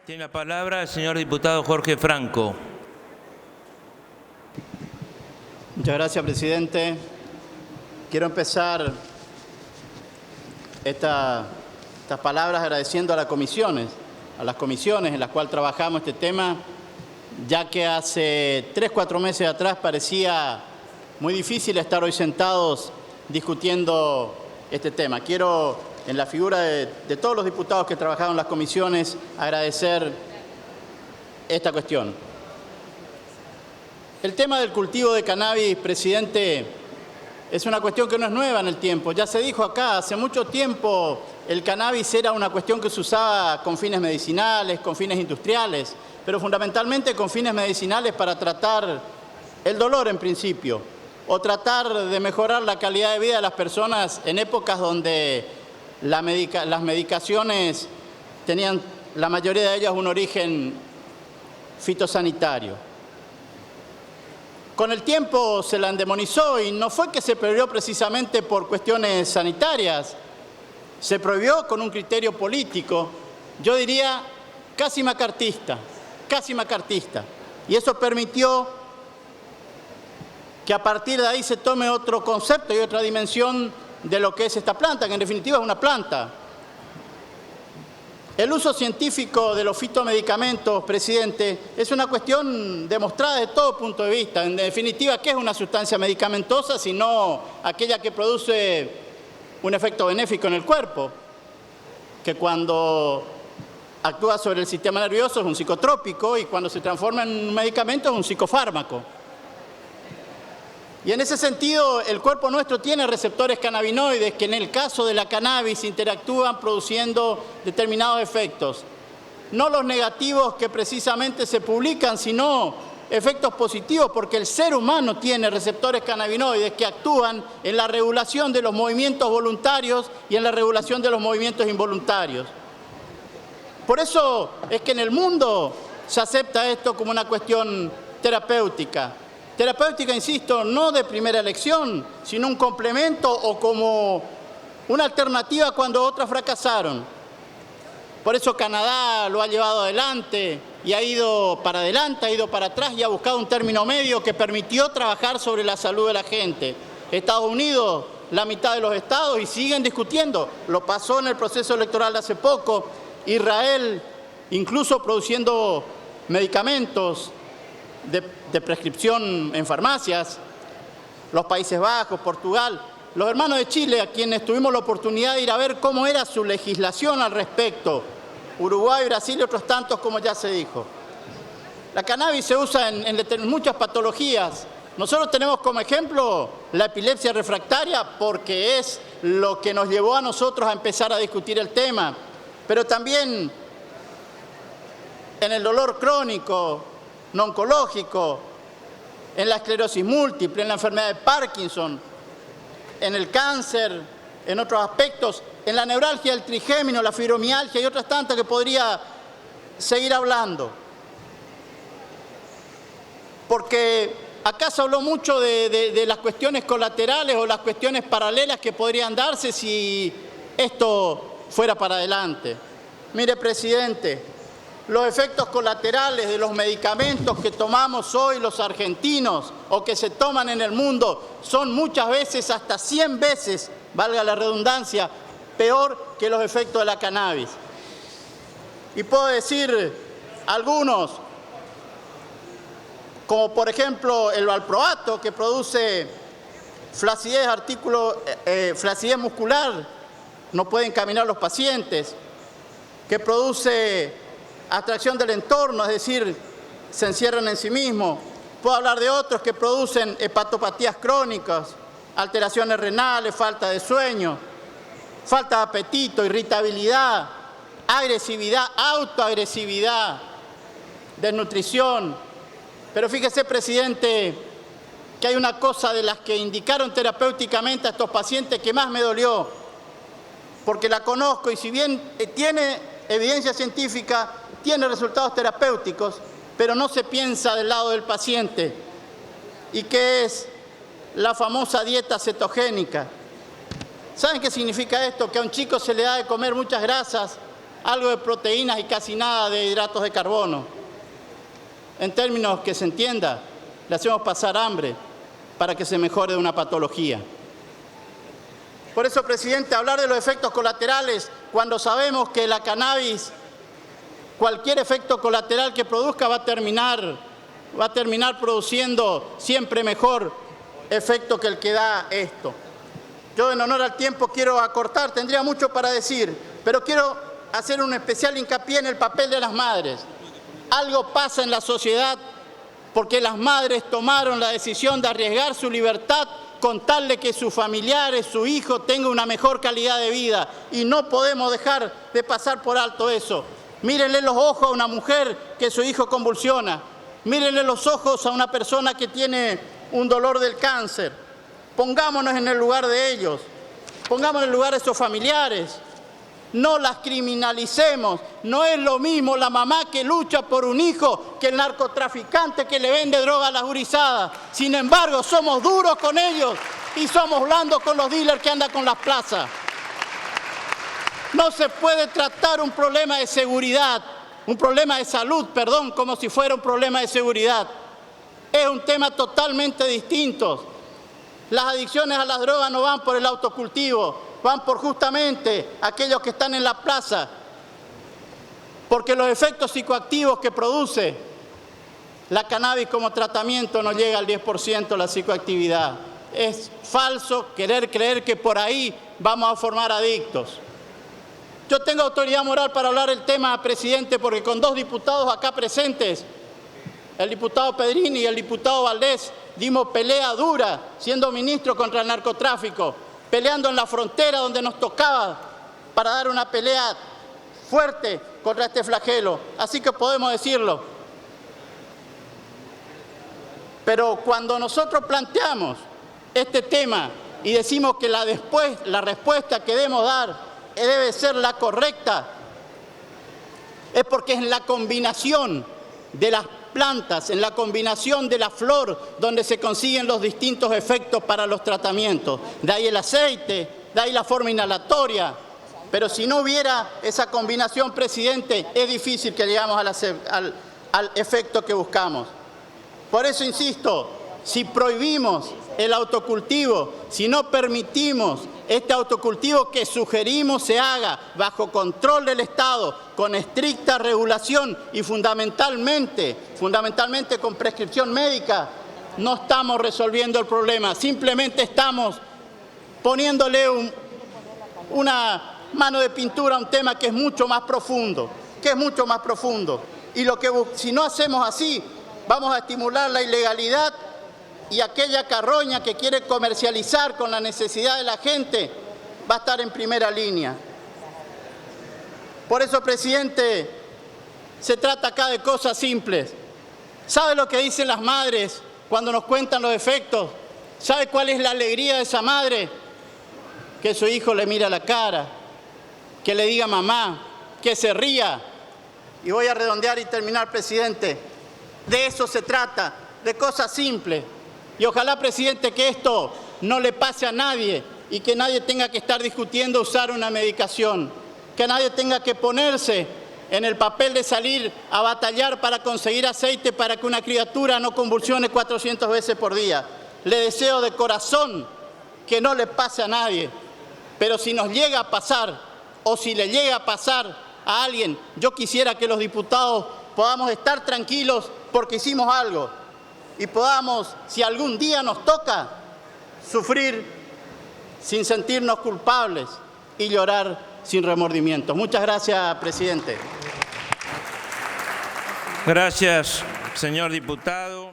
Tiene la palabra el señor diputado Jorge Franco. Muchas gracias, presidente. Quiero empezar estas palabras agradeciendo a las comisiones en las cuales trabajamos este tema, ya que hace 3-4 meses atrás parecía muy difícil estar hoy sentados discutiendo este tema. Quiero, en la figura de todos los diputados que trabajaron en las comisiones, agradecer esta cuestión. El tema del cultivo de cannabis, presidente, es una cuestión que no es nueva en el tiempo. Ya se dijo acá, hace mucho tiempo el cannabis era una cuestión que se usaba con fines medicinales, con fines industriales, pero fundamentalmente con fines medicinales para tratar el dolor en principio, o tratar de mejorar la calidad de vida de las personas en épocas donde las medicaciones tenían, la mayoría de ellas, un origen fitosanitario. Con el tiempo se la endemonizó y no fue que se prohibió precisamente por cuestiones sanitarias, se prohibió con un criterio político, yo diría casi macartista. Y eso permitió que a partir de ahí se tome otro concepto y otra dimensión de lo que es esta planta, que en definitiva es una planta. El uso científico de los fitomedicamentos, presidente, es una cuestión demostrada de todo punto de vista. En definitiva, ¿qué es una sustancia medicamentosa sino aquella que produce un efecto benéfico en el cuerpo? Que cuando actúa sobre el sistema nervioso es un psicotrópico y cuando se transforma en un medicamento es un psicofármaco. Y en ese sentido, el cuerpo nuestro tiene receptores cannabinoides que en el caso de la cannabis interactúan produciendo determinados efectos. No los negativos que precisamente se publican, sino efectos positivos, porque el ser humano tiene receptores cannabinoides que actúan en la regulación de los movimientos voluntarios y en la regulación de los movimientos involuntarios. Por eso es que en el mundo se acepta esto como una cuestión terapéutica. Terapéutica, insisto, no de primera elección, sino un complemento o como una alternativa cuando otras fracasaron. Por eso Canadá lo ha llevado adelante y ha ido para adelante, ha ido para atrás y ha buscado un término medio que permitió trabajar sobre la salud de la gente. Estados Unidos, la mitad de los estados, y siguen discutiendo. Lo pasó en el proceso electoral de hace poco. Israel, incluso produciendo medicamentos de prescripción en farmacias, los Países Bajos, Portugal, los hermanos de Chile, a quienes tuvimos la oportunidad de ir a ver cómo era su legislación al respecto, Uruguay, Brasil y otros tantos, como ya se dijo. La cannabis se usa en muchas patologías. Nosotros tenemos como ejemplo la epilepsia refractaria porque es lo que nos llevó a nosotros a empezar a discutir el tema, pero también en el dolor crónico, no oncológico, en la esclerosis múltiple, en la enfermedad de Parkinson, en el cáncer, en otros aspectos, en la neuralgia del trigémino, la fibromialgia y otras tantas que podría seguir hablando. Porque acá se habló mucho de las cuestiones colaterales o las cuestiones paralelas que podrían darse si esto fuera para adelante. Mire, presidente, los efectos colaterales de los medicamentos que tomamos hoy los argentinos o que se toman en el mundo son muchas veces, hasta 100 veces, valga la redundancia, peor que los efectos de la cannabis. Y puedo decir algunos, como por ejemplo el valproato, que produce flacidez flacidez muscular, no pueden caminar los pacientes, que produce atracción del entorno, es decir, se encierran en sí mismos. Puedo hablar de otros que producen hepatopatías crónicas, alteraciones renales, falta de sueño, falta de apetito, irritabilidad, agresividad, autoagresividad, desnutrición. Pero fíjese, presidente, que hay una cosa de las que indicaron terapéuticamente a estos pacientes que más me dolió, porque la conozco y si bien tiene evidencia científica, tiene resultados terapéuticos, pero no se piensa del lado del paciente, y que es la famosa dieta cetogénica. ¿Saben qué significa esto? Que a un chico se le da de comer muchas grasas algo de proteínas y casi nada de hidratos de carbono. En términos que se entienda, le hacemos pasar hambre para que se mejore de una patología. Por eso, presidente, hablar de los efectos colaterales cuando sabemos que la cannabis, cualquier efecto colateral que produzca va a terminar produciendo siempre mejor efecto que el que da esto. Yo, en honor al tiempo, quiero acortar, tendría mucho para decir, pero quiero hacer un especial hincapié en el papel de las madres. Algo pasa en la sociedad porque las madres tomaron la decisión de arriesgar su libertad con tal de que sus familiares, su hijo, tenga una mejor calidad de vida. Y no podemos dejar de pasar por alto eso. Mírenle los ojos a una mujer que su hijo convulsiona. Mírenle los ojos a una persona que tiene un dolor del cáncer. Pongámonos en el lugar de ellos. Pongámonos en el lugar de esos familiares. No las criminalicemos. No es lo mismo la mamá que lucha por un hijo que el narcotraficante que le vende droga a las gurizadas. Sin embargo, somos duros con ellos y somos blandos con los dealers que andan con las plazas. No se puede tratar un problema de seguridad, un problema de salud, perdón, como si fuera un problema de seguridad. Es un tema totalmente distinto. Las adicciones a las drogas no van por el autocultivo, van por justamente aquellos que están en la plaza, porque los efectos psicoactivos que produce la cannabis como tratamiento no llega al 10% de la psicoactividad. Es falso querer creer que por ahí vamos a formar adictos. Yo tengo autoridad moral para hablar del tema, presidente, porque con dos diputados acá presentes, el diputado Pedrini y el diputado Valdés, dimos pelea dura, siendo ministro, contra el narcotráfico, peleando en la frontera donde nos tocaba para dar una pelea fuerte contra este flagelo. Así que podemos decirlo. Pero cuando nosotros planteamos este tema y decimos que la respuesta que debemos dar debe ser la correcta, es porque es en la combinación de las plantas, en la combinación de la flor, donde se consiguen los distintos efectos para los tratamientos. De ahí el aceite, de ahí la forma inhalatoria. Pero si no hubiera esa combinación, presidente, es difícil que lleguemos al efecto que buscamos. Por eso insisto, si prohibimos el autocultivo, si no permitimos este autocultivo que sugerimos se haga bajo control del Estado, con estricta regulación y fundamentalmente con prescripción médica, no estamos resolviendo el problema. Simplemente estamos poniéndole una mano de pintura a un tema que es mucho más profundo, Y si no hacemos así, vamos a estimular la ilegalidad y aquella carroña que quiere comercializar con la necesidad de la gente va a estar en primera línea. Por eso, presidente, se trata acá de cosas simples. ¿Sabe lo que dicen las madres cuando nos cuentan los efectos? ¿Sabe cuál es la alegría de esa madre? Que su hijo le mire a la cara, que le diga mamá, que se ría. Y voy a redondear y terminar, presidente. De eso se trata, de cosas simples. Y ojalá, presidente, que esto no le pase a nadie y que nadie tenga que estar discutiendo usar una medicación, que nadie tenga que ponerse en el papel de salir a batallar para conseguir aceite para que una criatura no convulsione 400 veces por día. Le deseo de corazón que no le pase a nadie, pero si nos llega a pasar o si le llega a pasar a alguien, yo quisiera que los diputados podamos estar tranquilos porque hicimos algo. Y podamos, si algún día nos toca, sufrir sin sentirnos culpables y llorar sin remordimientos. Muchas gracias, presidente. Gracias, señor diputado.